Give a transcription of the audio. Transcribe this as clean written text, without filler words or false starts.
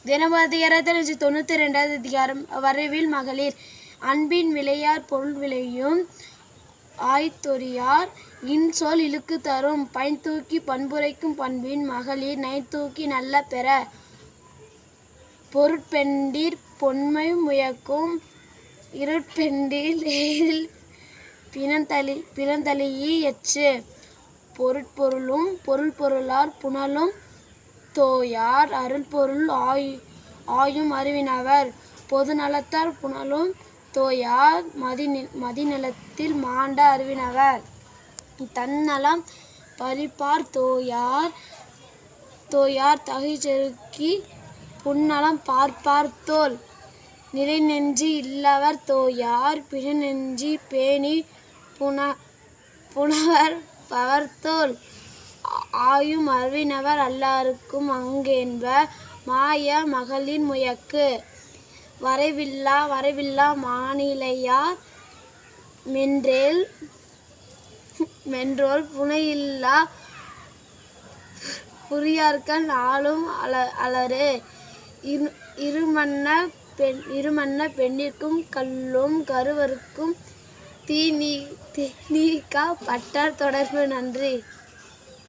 தினமது 292 அதிகாரம். வரைவில் மகளிர். அன்பின் விளையார் பொருள் விளையும் ஆய்தொறியார் இன்சொல் இழுக்கு தரும். பைந்தூக்கி பண்புரைக்கும் பண்பின் மகளிர் நைந்தூக்கி நல்ல பெற. பொருட்பெண்டிர் பொன்மை முயக்கும் இருட்பெண்டிர் எயில் பிணந்தளியி எச்சு. பொருட்பொருளும் பொருள்பொருளார் புனலும் தோயார் அருள்பொருள் ஆயும் அறிவினவர். பொது நலத்தார் புனலும் தோயார் மதிநிலத்தில் மாண்ட அறிவினவர். தன்னலம் பறிப்பார் தோயார் தகைச்செருக்கி புன்னலம் பார்ப்பார் தோல். நிறைநெஞ்சு இல்லவர் தோயார் பிறநெஞ்சு பேணி புனவர் பவர்தோல். ஆயும் அறிவினவர் எல்லாருக்கும் அங்கென்ப மாய மகளிர் முயக்கு. வரைவில்லா மானிலையார் மென்றோல் புனையில்லா புரியார்கண் ஆளும் அலறு. இருமன்ன பெண்ணிற்கும் கல்லும் கருவருக்கும் தீநீக்கா பட்டார் தொடர்பு. நன்றி.